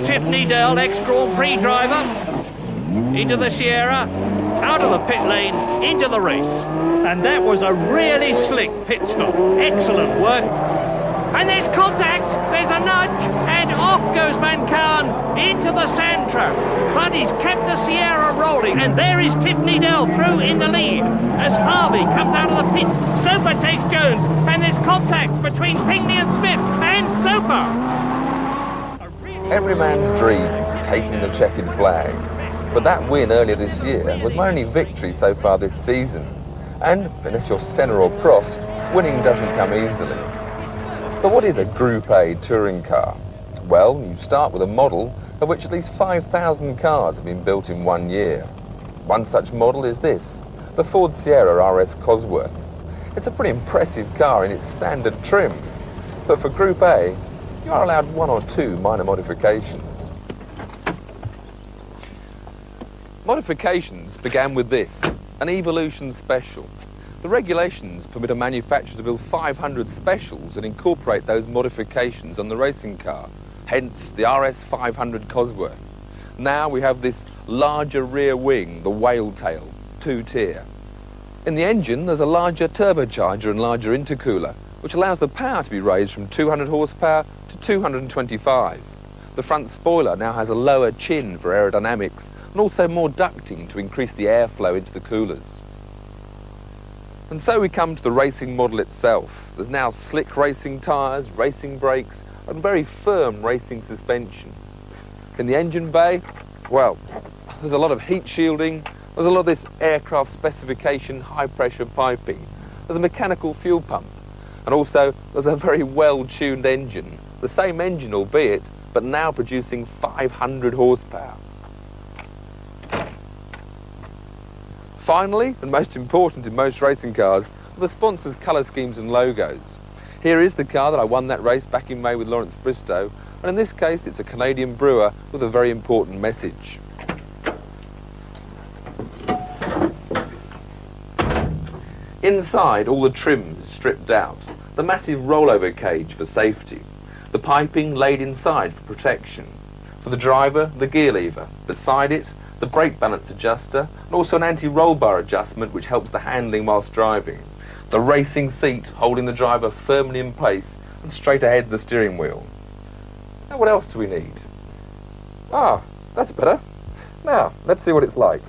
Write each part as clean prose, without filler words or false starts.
Tiffany Dell, ex-Grand Prix driver, into the Sierra, out of the pit lane, into the race. And that was a really slick pit stop. Excellent work. And there's contact, there's a nudge, and off goes Van Caan into the sand trap. But he's kept the Sierra rolling, and there is Tiffany Dell through in the lead as Harvey comes out of the pits. Soper takes Jones, and there's contact between Pinkney and Smith, and Soper. Every man's dream, taking the checkered flag. But that win earlier this year was my only victory so far this season. And unless you're Senna or Prost, winning doesn't come easily. But what is a Group A touring car? Well, you start with a model of which at least 5,000 cars have been built in 1 year. One such model is this, the Ford Sierra RS Cosworth. It's a pretty impressive car in its standard trim, but for Group A, you are allowed 1 or 2 minor modifications. Modifications began with this, an Evolution Special. The regulations permit a manufacturer to build 500 specials and incorporate those modifications on the racing car, hence the RS 500 Cosworth. Now we have this larger rear wing, the whale tail, 2-tier. In the engine there's a larger turbocharger and larger intercooler, which allows the power to be raised from 200 horsepower to 225. The front spoiler now has a lower chin for aerodynamics and also more ducting to increase the airflow into the coolers. And so we come to the racing model itself. There's now slick racing tyres, racing brakes, and very firm racing suspension. In the engine bay, well, there's a lot of heat shielding, there's a lot of this aircraft specification high pressure piping, there's a mechanical fuel pump, and also there's a very well-tuned engine. The same engine albeit, but now producing 500 horsepower. Finally, and most important in most racing cars, are the sponsors' colour schemes and logos. Here is the car that I won that race back in May with Lawrence Bristow, and in this case it's a Canadian brewer with a very important message. Inside, all the trim is stripped out, the massive rollover cage for safety, the piping laid inside for protection. For the driver, the gear lever. Beside it, the brake balance adjuster, and also an anti-roll bar adjustment which helps the handling whilst driving. The racing seat holding the driver firmly in place and straight ahead the steering wheel. Now what else do we need? Ah, that's better. Now, let's see what it's like.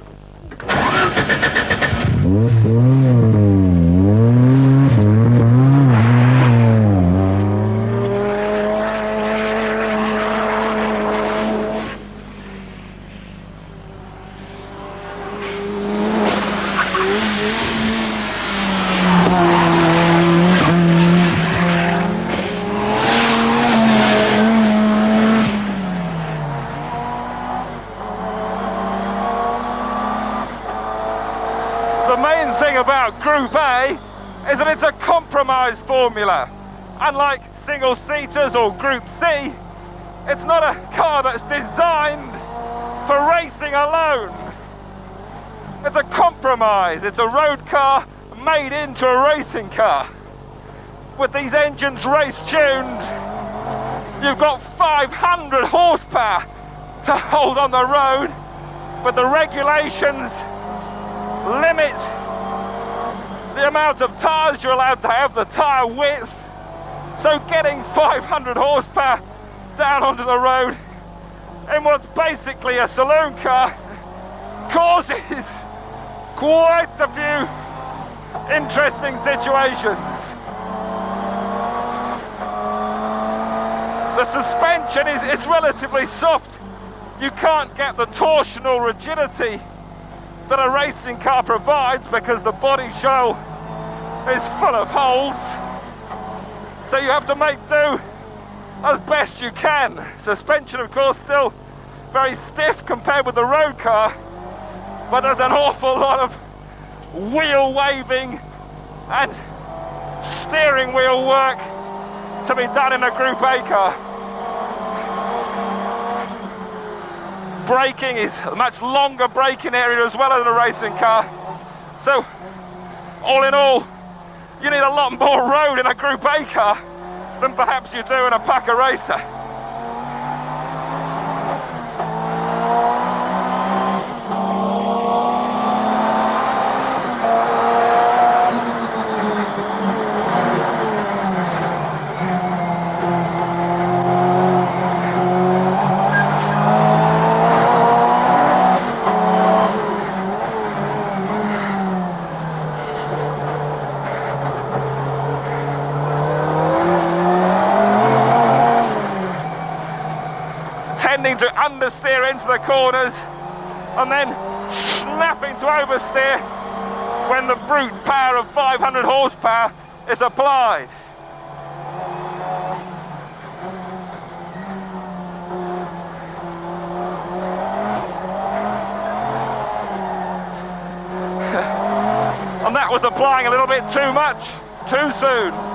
The main thing about Group A is that it's a compromise formula. Unlike single-seaters or Group C, it's not a car that's designed for racing alone. It's a compromise. It's a road car made into a racing car. With these engines race-tuned, you've got 500 horsepower to hold on the road, but the regulations limit the amount of tyres you're allowed to have, the tyre width. So getting 500 horsepower down onto the road in what's basically a saloon car causes quite a few interesting situations. The suspension is relatively soft. You can't get the torsional rigidity that a racing car provides because the body shell is full of holes. So you have to make do as best you can. Suspension, of course, still very stiff compared with the road car, but there's an awful lot of wheel waving and steering wheel work to be done in a Group A car. Braking is a much longer braking area as well as a racing car. So, all in all, you need a lot more road in a Group A car than perhaps you do in a Packer racer. tending to understeer into the corners, and then snapping to oversteer when the brute power of 500 horsepower is applied. And that was applying a little bit too much, too soon.